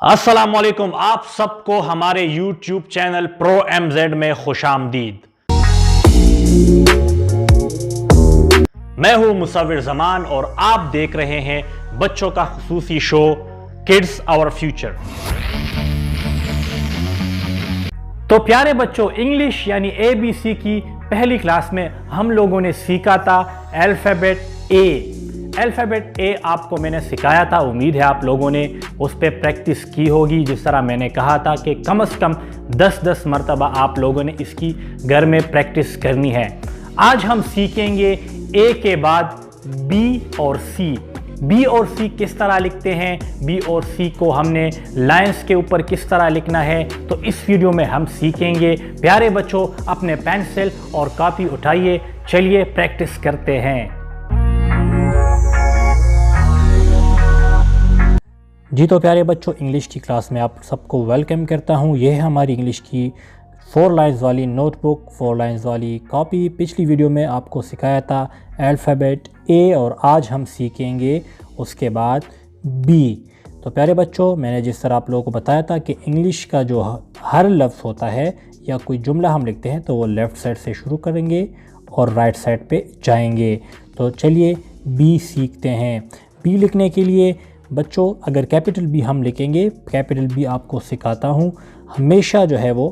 अस्सलामुअलैकुम, आप सबको हमारे YouTube चैनल प्रो MZ में खुशामदीद। मैं हूं मुसव्विर जमान और आप देख रहे हैं बच्चों का खुसूसी शो किड्स आवर फ्यूचर। तो प्यारे बच्चों, इंग्लिश यानी ABC की पहली क्लास में हम लोगों ने सीखा था अल्फाबेट ए आपको मैंने सिखाया था। उम्मीद है आप लोगों ने उस पर प्रैक्टिस की होगी। जिस तरह मैंने कहा था कि कम से कम 10-10 मरतबा आप लोगों ने इसकी घर में प्रैक्टिस करनी है। आज हम सीखेंगे ए के बाद बी और सी किस तरह लिखते हैं, बी और सी को हमने लाइंस के ऊपर किस तरह लिखना है, तो इस वीडियो में हम सीखेंगे। प्यारे बच्चों, अपने पेंसिल और कॉपी उठाइए, चलिए प्रैक्टिस करते हैं। जी तो प्यारे बच्चों, इंग्लिश की क्लास में आप सबको वेलकम करता हूँ। यह है हमारी इंग्लिश की 4 लाइन्स वाली नोटबुक, 4 लाइन्स वाली कॉपी। पिछली वीडियो में आपको सिखाया था अल्फ़ाबेट ए और आज हम सीखेंगे उसके बाद बी। तो प्यारे बच्चों, मैंने जिस तरह आप लोगों को बताया था कि इंग्लिश का जो हर लफ्ज़ होता है या कोई जुमला हम लिखते हैं तो वो लेफ़्ट साइड से शुरू करेंगे और राइट साइड पे जाएंगे। तो चलिए बी सीखते हैं। बी लिखने के लिए बच्चों, अगर कैपिटल बी हम लिखेंगे, कैपिटल बी आपको सिखाता हूँ, हमेशा जो है वो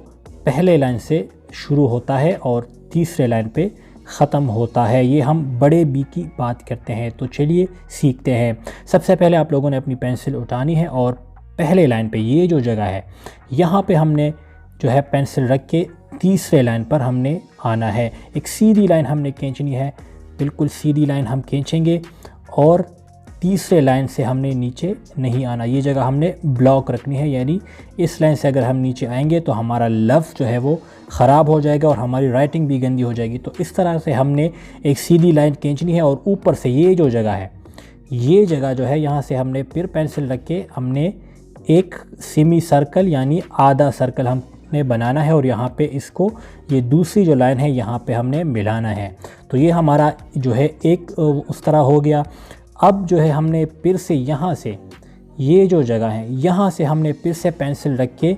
पहले लाइन से शुरू होता है और तीसरे लाइन पे ख़त्म होता है। ये हम बड़े बी की बात करते हैं। तो चलिए सीखते हैं। सबसे पहले आप लोगों ने अपनी पेंसिल उठानी है और पहले लाइन पे ये जो जगह है यहाँ पे हमने जो है पेंसिल रख के तीसरे लाइन पर हमने आना है। एक सीधी लाइन हमने खींचनी है, बिल्कुल सीधी लाइन हम खींचेंगे और तीसरे लाइन से हमने नीचे नहीं आना। ये जगह हमने ब्लॉक रखनी है, यानी इस लाइन से अगर हम नीचे आएंगे तो हमारा लफ्ज़ जो है वो ख़राब हो जाएगा और हमारी राइटिंग भी गंदी हो जाएगी। तो इस तरह से हमने एक सीधी लाइन खींचनी है और ऊपर से ये जो जगह है, ये जगह जो है यहाँ से हमने फिर पेंसिल रख के हमने एक सेमी सर्कल यानी आधा सर्कल हमने बनाना है और यहाँ पे इसको, ये दूसरी जो लाइन है यहाँ पे हमने मिलाना है। तो ये हमारा जो है एक उस तरह हो गया। अब जो है हमने फिर से यहाँ से ये जो जगह है यहाँ से हमने फिर से पेंसिल रख के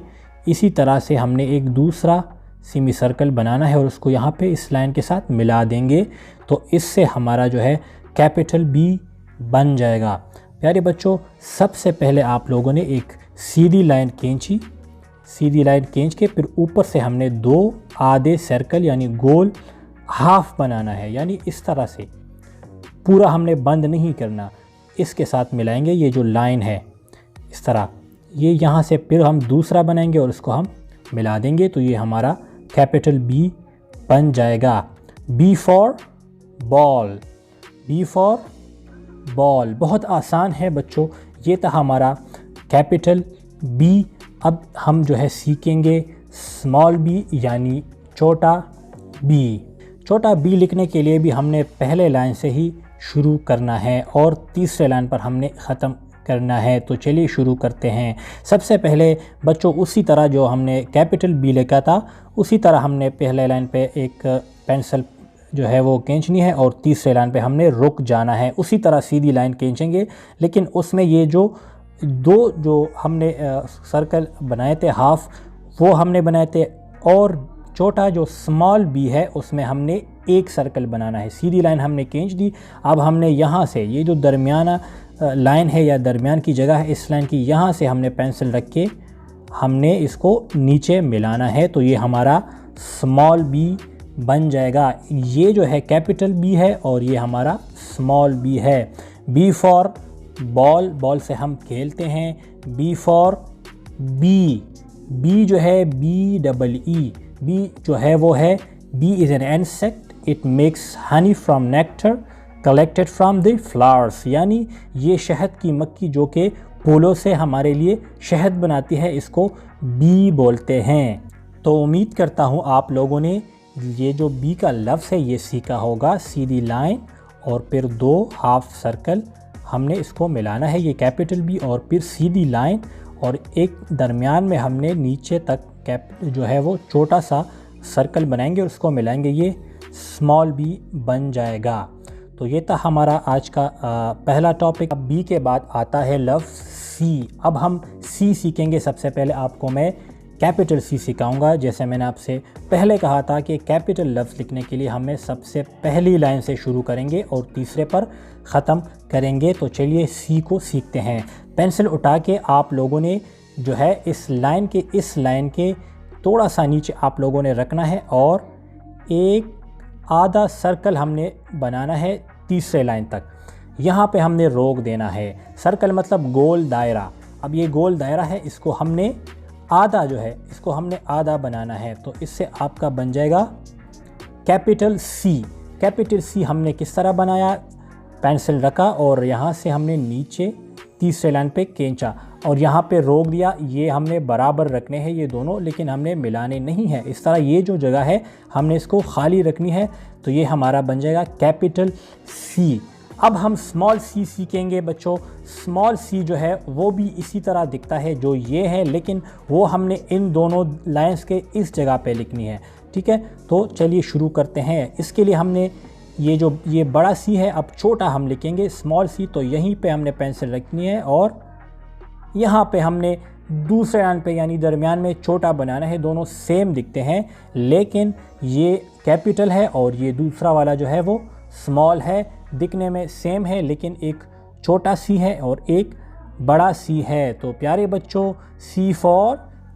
इसी तरह से हमने एक दूसरा सेमी सर्कल बनाना है और उसको यहाँ पे इस लाइन के साथ मिला देंगे। तो इससे हमारा जो है कैपिटल बी बन जाएगा। प्यारे बच्चों, सबसे पहले आप लोगों ने एक सीधी लाइन खींची, सीधी लाइन खींच के फिर ऊपर से हमने 2 आधे सर्कल यानी गोल हाफ बनाना है, यानी इस तरह से पूरा हमने बंद नहीं करना। इसके साथ मिलाएंगे ये जो लाइन है इस तरह, ये यहाँ से फिर हम दूसरा बनाएंगे और इसको हम मिला देंगे। तो ये हमारा कैपिटल बी बन जाएगा। B for ball, B for ball. बहुत आसान है बच्चों, ये था हमारा कैपिटल बी। अब हम जो है सीखेंगे स्मॉल बी यानी छोटा बी। छोटा बी लिखने के लिए भी हमने पहले लाइन से ही शुरू करना है और तीसरे लाइन पर हमने ख़त्म करना है। तो चलिए शुरू करते हैं। सबसे पहले बच्चों, उसी तरह जो हमने कैपिटल बी लिखा था उसी तरह हमने पहले लाइन पे एक पेंसिल जो है वो खींचनी है और तीसरे लाइन पे हमने रुक जाना है। उसी तरह सीधी लाइन खींचेंगे, लेकिन उसमें ये जो 2 जो हमने सर्कल बनाए थे हाफ, वो हमने बनाए थे और छोटा जो स्मॉल बी है उसमें हमने एक सर्कल बनाना है। सीधी लाइन हमने खींच दी। अब हमने यहाँ से ये जो दरमियाना लाइन है या दरमियान की जगह है इस लाइन की, यहाँ से हमने पेंसिल रख के हमने इसको नीचे मिलाना है। तो ये हमारा स्मॉल बी बन जाएगा। ये जो है कैपिटल बी है और ये हमारा स्मॉल बी है। बी फॉर बॉल, बॉल से हम खेलते हैं। बी फॉर बी, बी जो है BEE, बी जो है वो है bee is an insect, it makes honey from nectar collected from the flowers, यानी ये शहद की मक्खी जो कि फूलों से हमारे लिए शहद बनाती है, इसको बी बोलते हैं। तो उम्मीद करता हूँ आप लोगों ने ये जो बी का लफ्ज़ है ये सीखा होगा। सीधी लाइन और फिर 2 हाफ सर्कल हमने इसको मिलाना है, ये कैपिटल बी, और फिर सीधी लाइन और एक दरमियान में हमने नीचे तक जो है वो छोटा सा सर्कल बनाएंगे और उसको मिलाएंगे, ये स्मॉल बी बन जाएगा। तो ये था हमारा आज का पहला टॉपिक। अब बी के बाद आता है लफ्ज़ सी। अब हम सी सीखेंगे। सबसे पहले आपको मैं कैपिटल सी सिखाऊंगा। जैसे मैंने आपसे पहले कहा था कि कैपिटल लफ्ज़ लिखने के लिए हमें सबसे पहली लाइन से शुरू करेंगे और तीसरे पर ख़त्म करेंगे। तो चलिए सी को सीखते हैं। पेंसिल उठा के आप लोगों ने जो है इस लाइन के थोड़ा सा नीचे आप लोगों ने रखना है और एक आधा सर्कल हमने बनाना है तीसरे लाइन तक। यहाँ पे हमने रोक देना है। सर्कल मतलब गोल दायरा। अब ये गोल दायरा है, इसको हमने आधा बनाना है। तो इससे आपका बन जाएगा कैपिटल सी। कैपिटल सी हमने किस तरह बनाया, पेंसिल रखा और यहाँ से हमने नीचे तीसरे लाइन पे खींचा और यहाँ पे रोक दिया। ये हमने बराबर रखने हैं ये दोनों, लेकिन हमने मिलाने नहीं है। इस तरह ये जो जगह है हमने इसको खाली रखनी है। तो ये हमारा बन जाएगा कैपिटल सी। अब हम स्मॉल सी सीखेंगे बच्चों। स्मॉल सी जो है वो भी इसी तरह दिखता है जो ये है, लेकिन वो हमने इन दोनों लाइंस के इस जगह पे लिखनी है। ठीक है, तो चलिए शुरू करते हैं। इसके लिए हमने ये बड़ा सी है, अब छोटा हम लिखेंगे स्मॉल सी। तो यहीं पे हमने पेंसिल रखनी है और यहाँ पे हमने दूसरे लाइन पे यानी दरमियान में छोटा बनाना है। दोनों सेम दिखते हैं, लेकिन ये कैपिटल है और ये दूसरा वाला जो है वो स्मॉल है। दिखने में सेम है, लेकिन एक छोटा सी है और एक बड़ा सी है। तो प्यारे बच्चों, सी फॉर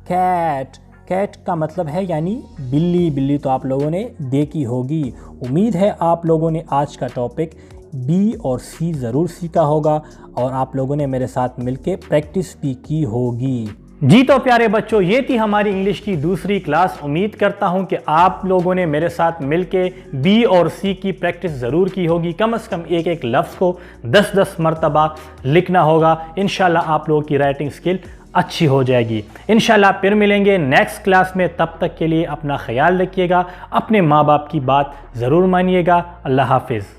कैट। कैट का मतलब है यानी बिल्ली। बिल्ली तो आप लोगों ने देखी होगी। उम्मीद है आप लोगों ने आज का टॉपिक बी और सी ज़रूर सीखा होगा और आप लोगों ने मेरे साथ मिलके प्रैक्टिस भी की होगी। जी तो प्यारे बच्चों, ये थी हमारी इंग्लिश की दूसरी क्लास। उम्मीद करता हूँ कि आप लोगों ने मेरे साथ मिलके बी और सी की प्रैक्टिस ज़रूर की होगी। कम से कम एक एक लफ्ज़ को 10-10 मरतबा लिखना होगा। इंशाल्लाह आप लोगों की राइटिंग स्किल अच्छी हो जाएगी। इंशाल्लाह फिर मिलेंगे नेक्स्ट क्लास में। तब तक के लिए अपना ख्याल रखिएगा, अपने माँ बाप की बात ज़रूर मानिएगा। अल्लाह हाफिज़।